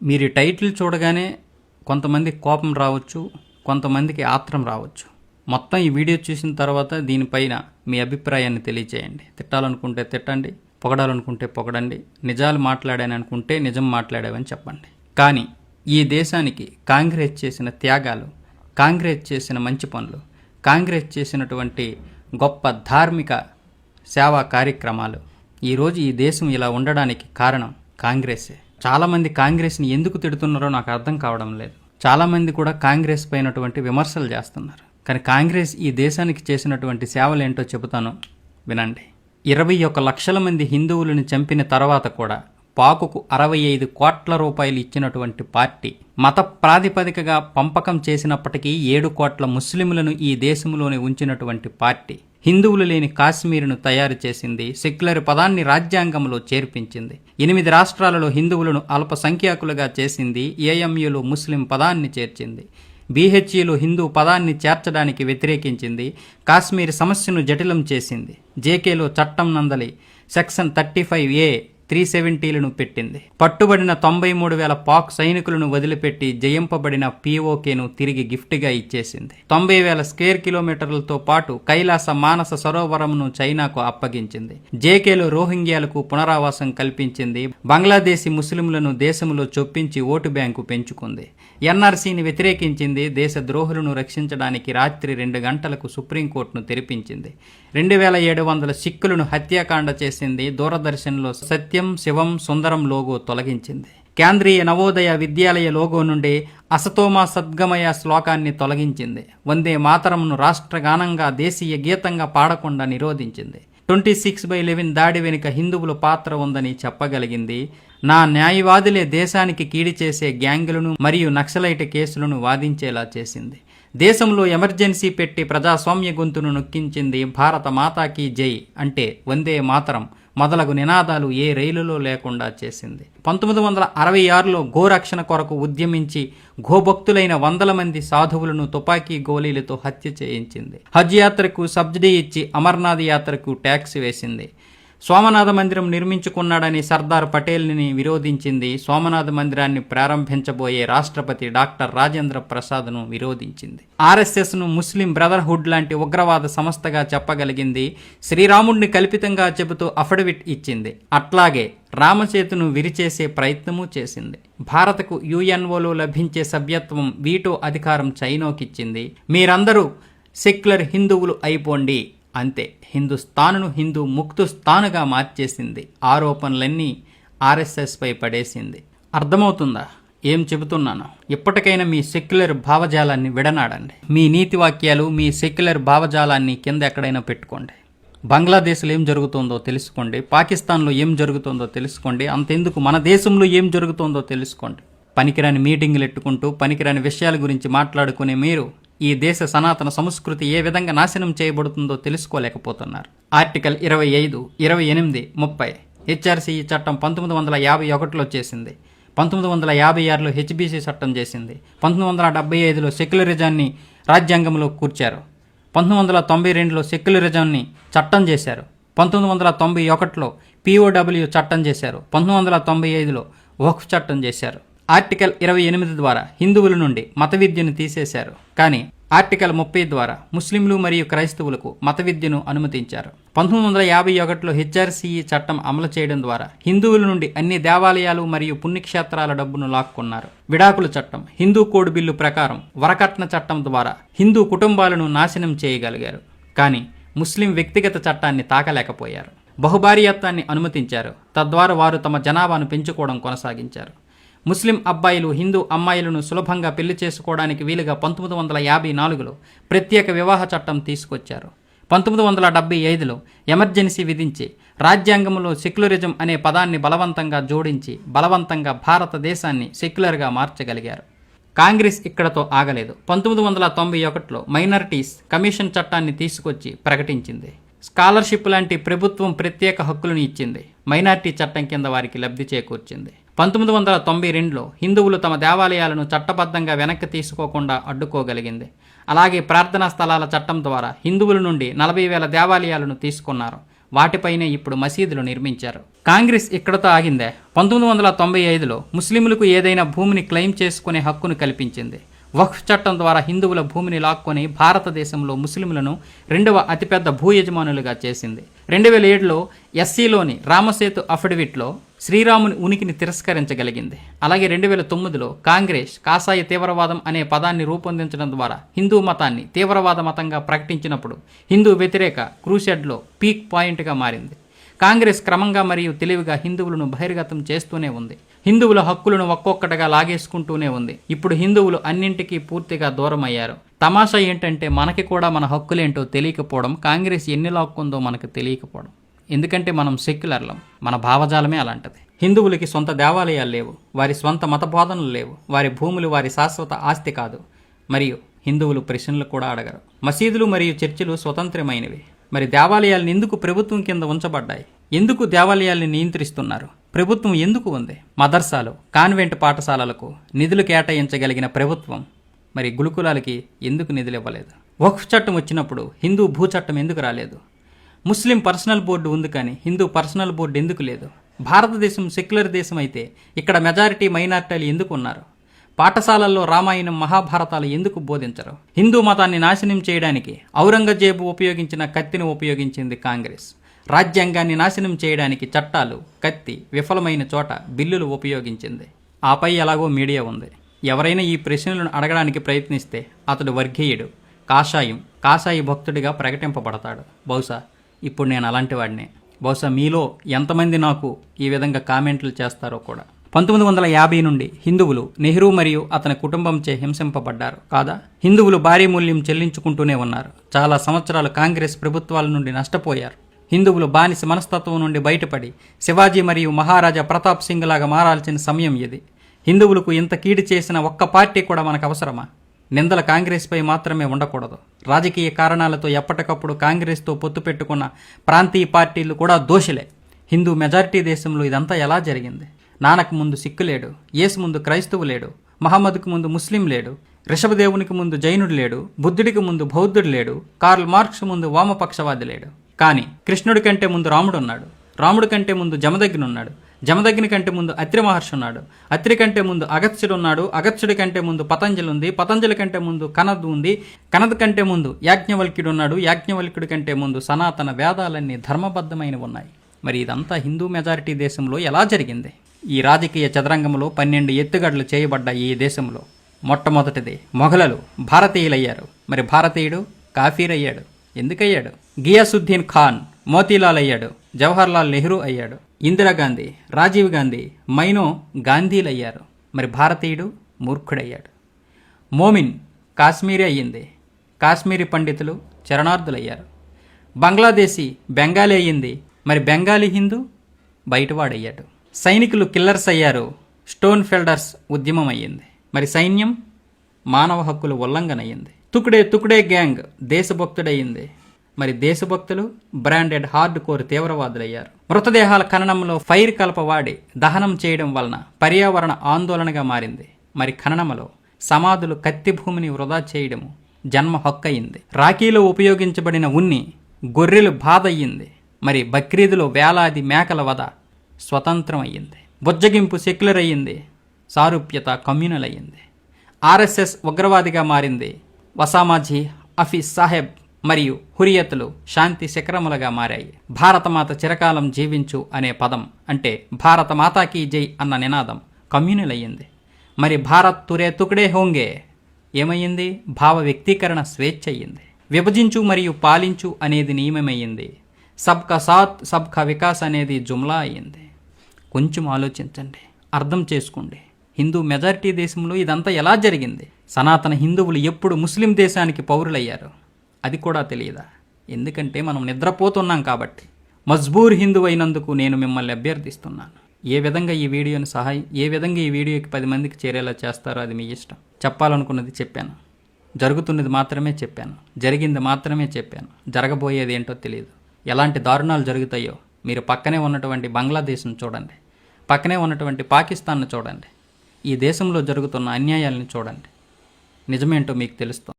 మీరు టైటిల్ చూడగానే కొంతమంది కోపం రావచ్చు, కొంతమందికి ఆత్రం రావచ్చు. మొత్తం ఈ వీడియో చూసిన తర్వాత దీనిపైన మీ అభిప్రాయాన్ని తెలియచేయండి. తిట్టాలనుకుంటే తిట్టండి, పొగడాలనుకుంటే పొగడండి, నిజాలు మాట్లాడాననుకుంటే నిజం మాట్లాడావని చెప్పండి. కానీ ఈ దేశానికి కాంగ్రెస్ చేసిన త్యాగాలు, కాంగ్రెస్ చేసిన మంచి పనులు, కాంగ్రెస్ చేసినటువంటి గొప్ప ధార్మిక సేవా కార్యక్రమాలు, ఈరోజు ఈ దేశం ఇలా ఉండడానికి కారణం కాంగ్రెసే. చాలామంది కాంగ్రెస్ని ఎందుకు తిడుతున్నారో నాకు అర్థం కావడం లేదు. చాలామంది కూడా కాంగ్రెస్ పైనటువంటి విమర్శలు చేస్తున్నారు. కానీ కాంగ్రెస్ ఈ దేశానికి చేసినటువంటి సేవలు ఏంటో చెబుతాను, వినండి. 21 లక్షల మంది హిందువులను చంపిన తర్వాత కూడా పాకుకు 65 కోట్ల రూపాయలు ఇచ్చినటువంటి పార్టీ, మత ప్రాతిపదికగా పంపకం చేసినప్పటికీ 7 కోట్ల ముస్లింలను ఈ దేశంలోనే ఉంచినటువంటి పార్టీ, హిందువులు లేని కాశ్మీరును తయారు చేసింది, సెక్యులర్ పదాన్ని రాజ్యాంగంలో చేర్పించింది, 8 రాష్ట్రాలలో హిందువులను అల్పసంఖ్యాకులుగా చేసింది, ఏఎంయూలో ముస్లిం పదాన్ని చేర్చింది, బీహెచ్ఈలో హిందూ పదాన్ని చేర్చడానికి వ్యతిరేకించింది, కాశ్మీర్ సమస్యను జటిలం చేసింది, జేకేలో చట్టం నందలి సెక్షన్ 35A 370లను పెట్టింది, పట్టుబడిన 93,000 పాక్ సైనికులను వదిలిపెట్టి జయింపబడిన POKను తిరిగి గిఫ్ట్గా ఇచ్చేసింది, 90,000 స్క్వేర్ కిలోమీటర్లతో పాటు కైలాస మానస సరోవరంను చైనాకు అప్పగించింది, జేకేలో రోహింగ్యాలకు పునరావాసం కల్పించింది, బంగ్లాదేశీ ముస్లింలను దేశంలో చొప్పించి ఓటు బ్యాంకు పెంచుకుంది, ఎన్ఆర్సీని వ్యతిరేకించింది, దేశ ద్రోహులను రక్షించడానికి రాత్రి 2 గంటలకు సుప్రీంకోర్టును తెరిపించింది, 2,700 సిక్కులను హత్యాకాండ చేసింది, దూరదర్శన్లో సత్యం శివం సుందరం లోగో తొలగించింది, కేంద్రీయ నవోదయ విద్యాలయ లోగో నుండి అసతోమా సద్గమయ శ్లోకాన్ని తొలగించింది, వందే మాతరంను రాష్ట్రగానంగా దేశీయ గీతంగా పాడకుండా నిరోధించింది, 26/11 దాడి వెనుక హిందువుల పాత్ర ఉందని చెప్పగలిగింది, నా న్యాయవాదులే దేశానికి కీడి చేసే గ్యాంగులను మరియు నక్సలైట్ కేసులను వాదించేలా చేసింది, దేశంలో ఎమర్జెన్సీ పెట్టి ప్రజాస్వామ్య గొంతును నొక్కించింది, భారత మాతాకి జై అంటే వందే మాతరం మొదలగు నినాదాలు ఏ రైలులో లేకుండా చేసింది, 1966లో గోరక్షణ కొరకు ఉద్యమించి గోభక్తులైన 100 మంది సాధువులను తుపాకీ గోళీలతో హత్య చేయించింది, హజ్ యాత్రకు సబ్సిడీ ఇచ్చి అమర్నాథ్ యాత్రకు ట్యాక్స్ వేసింది, సోమనాథ మందిరం నిర్మించుకున్నాడని సర్దార్ పటేల్ని విరోధించింది, సోమనాథ మందిరాన్ని ప్రారంభించబోయే రాష్ట్రపతి డాక్టర్ రాజేంద్ర ప్రసాద్ను విరోధించింది, ఆర్ఎస్ఎస్ను ముస్లిం బ్రదర్హుడ్ లాంటి ఉగ్రవాద సంస్థగా చెప్పగలిగింది, శ్రీరాముడిని కల్పితంగా చెబుతూ అఫిడవిట్ ఇచ్చింది, అట్లాగే రామసేతును విరిచేసే ప్రయత్నమూ చేసింది, భారత్కు యుఎన్ఓలో లభించే సభ్యత్వం వీటో అధికారం చైనాకిచ్చింది, మీరందరూ సెక్యులర్ హిందువులు అయిపోండి అంతే, హిందుస్థానును హిందూ ముక్తుస్థానుగా మార్చేసింది, ఆరోపణలన్నీ ఆర్ఎస్ఎస్పై పడేసింది. అర్థమవుతుందా ఏం చెబుతున్నాను? ఇప్పటికైనా మీ సెక్యులర్ భావజాలాన్ని విడనాడండి. మీ నీతి వాక్యాలు, మీ సెక్యులర్ భావజాలాన్ని కింద ఎక్కడైనా పెట్టుకోండి. బంగ్లాదేశ్లో ఏం జరుగుతుందో తెలుసుకోండి, పాకిస్తాన్లో ఏం జరుగుతుందో తెలుసుకోండి, అంతెందుకు మన దేశంలో ఏం జరుగుతుందో తెలుసుకోండి. పనికిరాని మీటింగులు ఎట్టుకుంటూ పనికిరాని విషయాల గురించి మాట్లాడుకునే మీరు ఈ దేశ సనాతన సంస్కృతి ఏ విధంగా నాశనం చేయబడుతుందో తెలుసుకోలేకపోతున్నారు. ఆర్టికల్ 25, 28, 30 హెచ్ఆర్సీఈ చట్టం 1951లో చేసింది, 1956లో హెచ్బీసీ చట్టం చేసింది, 1975లో సెక్యులరిజాన్ని రాజ్యాంగంలో కూర్చారు, 1992లో సెక్యులరిజాన్ని చట్టం చేశారు, 1991లో POW చట్టం చేశారు, 1995లో వక్ఫ్ చట్టం చేశారు. ఆర్టికల్ 28 ద్వారా హిందువుల నుండి మత విద్యను తీసేశారు, కానీ ఆర్టికల్ 30 ద్వారా ముస్లింలు మరియు క్రైస్తవులకు మత విద్యను అనుమతించారు. 1951లో హెచ్ఆర్సీఈ చట్టం అమలు చేయడం ద్వారా హిందువుల నుండి అన్ని దేవాలయాలు మరియు పుణ్యక్షేత్రాల డబ్బును లాక్కున్నారు. విడాకుల చట్టం, హిందూ కోడ్ బిల్లు ప్రకారం వరకట్న చట్టం ద్వారా హిందూ కుటుంబాలను నాశనం చేయగలిగారు, కానీ ముస్లిం వ్యక్తిగత చట్టాన్ని తాకలేకపోయారు. బహుభార్యాత్వాన్ని అనుమతించారు, తద్వారా వారు తమ జనాభాను పెంచుకోవడం కొనసాగించారు. ముస్లిం అబ్బాయిలు హిందూ అమ్మాయిలను సులభంగా పెళ్లి చేసుకోవడానికి వీలుగా 1954లో ప్రత్యేక వివాహ చట్టం తీసుకొచ్చారు. 1975లో ఎమర్జెన్సీ విధించి రాజ్యాంగంలో సెక్యులరిజం అనే పదాన్ని బలవంతంగా జోడించి బలవంతంగా భారతదేశాన్ని సెక్యులర్గా మార్చగలిగారు. కాంగ్రెస్ ఇక్కడతో ఆగలేదు. 1991లో మైనారిటీస్ కమిషన్ చట్టాన్ని తీసుకొచ్చి ప్రకటించింది. స్కాలర్షిప్ లాంటి ప్రభుత్వం ప్రత్యేక హక్కులను ఇచ్చింది, మైనారిటీ చట్టం కింద వారికి లబ్ధి చేకూర్చింది. 1992లో హిందువులు తమ దేవాలయాలను చట్టబద్ధంగా వెనక్కి తీసుకోకుండా అడ్డుకోగలిగింది. అలాగే ప్రార్థనా స్థలాల చట్టం ద్వారా హిందువుల నుండి 40,000 దేవాలయాలను తీసుకున్నారు. వాటిపైనే ఇప్పుడు మసీదులు నిర్మించారు. కాంగ్రెస్ ఇక్కడతో ఆగిందే. 1995లో ముస్లింలకు ఏదైనా భూమిని క్లెయిమ్ చేసుకునే హక్కును కల్పించింది. వక్ఫ్ చట్టం ద్వారా హిందువుల భూమిని లాక్కొని భారతదేశంలో ముస్లింలను 2వ అతిపెద్ద భూ యజమానులుగా చేసింది. 2007లో ఎస్సీలోని రామసేతు అఫిడవిట్లో శ్రీరాముని ఉనికిని తిరస్కరించగలిగింది. అలాగే 2009లో కాంగ్రెస్ కాషాయ తీవ్రవాదం అనే పదాన్ని రూపొందించడం ద్వారా హిందూ మతాన్ని తీవ్రవాద మతంగా ప్రకటించినప్పుడు హిందూ వ్యతిరేక క్రూసెడ్లో పీక్ పాయింట్గా మారింది. కాంగ్రెస్ క్రమంగా మరియు తెలివిగా హిందువులను బహిర్గతం చేస్తూనే ఉంది. హిందువుల హక్కులను ఒక్కొక్కటిగా లాగేసుకుంటూనే ఉంది. ఇప్పుడు హిందువులు అన్నింటికీ పూర్తిగా దూరం అయ్యారు. తమాషా ఏంటంటే మనకి కూడా మన హక్కులేంటో తెలియకపోవడం, కాంగ్రెస్ ఎన్ని లాక్కుందో మనకు తెలియకపోవడం. ఎందుకంటే మనం సెక్యులర్లం, మన భావజాలమే అలాంటిది. హిందువులకి సొంత దేవాలయాలు లేవు, వారి స్వంత మత బోధనలు లేవు, వారి భూములు వారి శాశ్వత ఆస్తి కాదు, మరియు హిందువులు ప్రశ్నలు కూడా అడగరు. మసీదులు మరియు చర్చిలు స్వతంత్రమైనవి. మరి దేవాలయాలను ఎందుకు ప్రభుత్వం కింద ఉంచబడ్డాయి? ఎందుకు దేవాలయాల్ని నియంత్రిస్తున్నారు? ప్రభుత్వం ఎందుకు ఉంది? మదర్సాలు, కాన్వెంట్ పాఠశాలలకు నిధులు కేటాయించగలిగిన ప్రభుత్వం మరి గురుకులాలకి ఎందుకు నిధులు ఇవ్వలేదు? వక్ఫ్ చట్టం వచ్చినప్పుడు హిందూ భూ చట్టం ఎందుకు రాలేదు? ముస్లిం పర్సనల్ బోర్డు ఉంది కానీ హిందూ పర్సనల్ బోర్డు ఎందుకు లేదు? భారతదేశం సెక్యులర్ దేశం అయితే ఇక్కడ మెజారిటీ మైనారిటీలు ఎందుకు ఉన్నారు? పాఠశాలల్లో రామాయణం మహాభారతాలు ఎందుకు బోధించరు? హిందూ మతాన్ని నాశనం చేయడానికి ఔరంగజేబు ఉపయోగించిన కత్తిని ఉపయోగించింది కాంగ్రెస్. రాజ్యాంగాన్ని నాశనం చేయడానికి చట్టాలు, కత్తి విఫలమైన చోట బిల్లులు ఉపయోగించింది. ఆపై ఎలాగో మీడియా ఉంది. ఎవరైనా ఈ ప్రశ్నలను అడగడానికి ప్రయత్నిస్తే అతడు వర్గీయుడు, కాషాయి భక్తుడిగా ప్రకటింపబడతాడు. బహుశా ఇప్పుడు నేను అలాంటి వాడినే. బహుశా మీలో ఎంతమంది నాకు ఈ విధంగా కామెంట్లు చేస్తారో కూడా. 1950 నుండి హిందువులు నెహ్రూ మరియు అతని కుటుంబంచే హింసింపబడ్డారు కాదా? హిందువులు భారీ మూల్యం చెల్లించుకుంటూనే ఉన్నారు. చాలా సంవత్సరాలు కాంగ్రెస్ ప్రభుత్వాల నుండి నష్టపోయారు. హిందువులు బానిస మనస్తత్వం నుండి బయటపడి శివాజీ మరియు మహారాజా ప్రతాప్ సింగ్ లాగా మారాల్సిన సమయం ఇది. హిందువులకు ఇంత కీడు చేసిన ఒక్క పార్టీ కూడా మనకు అవసరమా? నిందల కాంగ్రెస్పై మాత్రమే ఉండకూడదు. రాజకీయ కారణాలతో ఎప్పటికప్పుడు కాంగ్రెస్తో పొత్తు పెట్టుకున్న ప్రాంతీయ పార్టీలు కూడా దోషులే. హిందూ మెజారిటీ దేశంలో ఇదంతా ఎలా జరిగింది? నానకు ముందు సిక్కు లేడు, యేసు ముందు క్రైస్తవు లేడు, మహమ్మద్కు ముందు ముస్లిం లేడు, రిషభదేవునికి ముందు జైనుడు లేడు, బుద్ధుడికి ముందు బౌద్ధుడు లేడు, కార్ల్ మార్క్స్ ముందు వామపక్షవాది లేడు. కానీ కృష్ణుడి కంటే ముందు రాముడున్నాడు, రాముడి కంటే ముందు జమదగ్నున్నాడు, జమదగ్ని కంటే ముందు అత్రి మహర్షి ఉన్నాడు, అత్రి కంటే ముందు అగత్స్యుడున్నాడు, అగత్స్యుడి కంటే ముందు పతంజలి ఉంది, పతంజలి కంటే ముందు కనద్ ఉంది, కనద్ కంటే ముందు యాజ్ఞవల్క్యుడున్నాడు, యాజ్ఞవల్క్యుడి కంటే ముందు సనాతన వేదాలన్నీ ధర్మబద్ధమైనవి ఉన్నాయి. మరి ఇదంతా హిందూ మెజారిటీ దేశంలో ఎలా జరిగింది? ఈ రాజకీయ చదరంగంలో 12 ఎత్తుగడలు చేయబడ్డ ఈ దేశంలో మొట్టమొదటిది మొఘలులు భారతీయులయ్యారు. మరి భారతీయుడు కాఫీర్ అయ్యాడు. ఎందుకయ్యాడు? గియాసుద్దీన్ ఖాన్ మోతీలాల్ అయ్యాడు, జవహర్లాల్ నెహ్రూ అయ్యాడు, ఇందిరాగాంధీ, రాజీవ్ గాంధీ, మైనో గాంధీలు అయ్యారు. మరి భారతీయుడు మూర్ఖుడయ్యాడు. మోమిన్ కాశ్మీరీ అయ్యింది, కాశ్మీరీ పండితులు చరణార్థులయ్యారు. బంగ్లాదేశీ బెంగాలీ అయ్యింది, మరి బెంగాలీ హిందూ బయటవాడయ్యాడు. సైనికులు కిల్లర్స్ అయ్యారు, స్టోన్ ఫెల్డర్స్ ఉద్యమం అయ్యింది. మరి సైన్యం మానవ హక్కుల ఉల్లంఘన అయ్యింది. తుకుడే గ్యాంగ్ దేశభక్తుడయ్యింది. మరి దేశభక్తులు బ్రాండెడ్ హార్డ్ కోర్ తీవ్రవాదులయ్యారు. మృతదేహాల ఖననంలో ఫైర్ కలప వాడి దహనం చేయడం వలన పర్యావరణ ఆందోళనగా మారింది. మరి ఖననములో సమాధులు కత్తి భూమిని వృధా చేయడము జన్మ హక్కు అయింది. రాఖీలో ఉపయోగించబడిన ఉన్ని గొర్రెలు బాధ అయ్యింది. మరి బక్రీదులో వేలాది మేకల వధ స్వతంత్రం అయ్యింది. బుజ్జగింపు సెక్యులర్ అయ్యింది, సారూప్యత కమ్యూనల్ అయ్యింది. ఆర్ఎస్ఎస్ ఉగ్రవాదిగా మారింది. వసామాజీ, హఫీజ్ సాహెబ్ మరియు హురియతులు శాంతి శిఖరములుగా మారాయి. భారతమాత చిరకాలం జీవించు అనే పదం అంటే భారత మాతాకి జై అన్న నినాదం కమ్యూనల్ అయ్యింది. మరి భారత్ తురే తుకుడే హోంగే ఏమయ్యింది? భావ వ్యక్తీకరణ స్వేచ్ఛ అయ్యింది. విభజించు మరియు పాలించు అనేది నియమమయ్యింది. సబ్కా సాత్ సబ్కా వికాస్ అనేది జుమ్లా అయ్యింది. కొంచెం ఆలోచించండి, అర్థం చేసుకోండి. హిందూ మెజారిటీ దేశంలో ఇదంతా ఎలా జరిగింది? సనాతన హిందువులు ఎప్పుడు ముస్లిం దేశానికి పౌరులయ్యారు అది కూడా తెలియదా? ఎందుకంటే మనం నిద్రపోతున్నాం కాబట్టి. మజ్బూర్ హిందూ అయినందుకు నేను మిమ్మల్ని అభ్యర్థిస్తున్నాను. ఏ విధంగా ఈ వీడియోకి 10 మందికి చేరేలా చేస్తారో అది మీ ఇష్టం. చెప్పాలనుకున్నది చెప్పాను, జరుగుతున్నది మాత్రమే చెప్పాను, జరిగింది మాత్రమే చెప్పాను. జరగబోయేది ఏంటో తెలియదు. ఎలాంటి దారుణాలు జరుగుతాయో మీరు పక్కనే ఉన్నటువంటి బంగ్లాదేశ్ను చూడండి, పక్కనే ఉన్నటువంటి పాకిస్తాన్ను చూడండి, ఈ దేశంలో జరుగుతున్న అన్యాయాలను చూడండి. నిజమేంటో మీకు తెలుస్తుంది.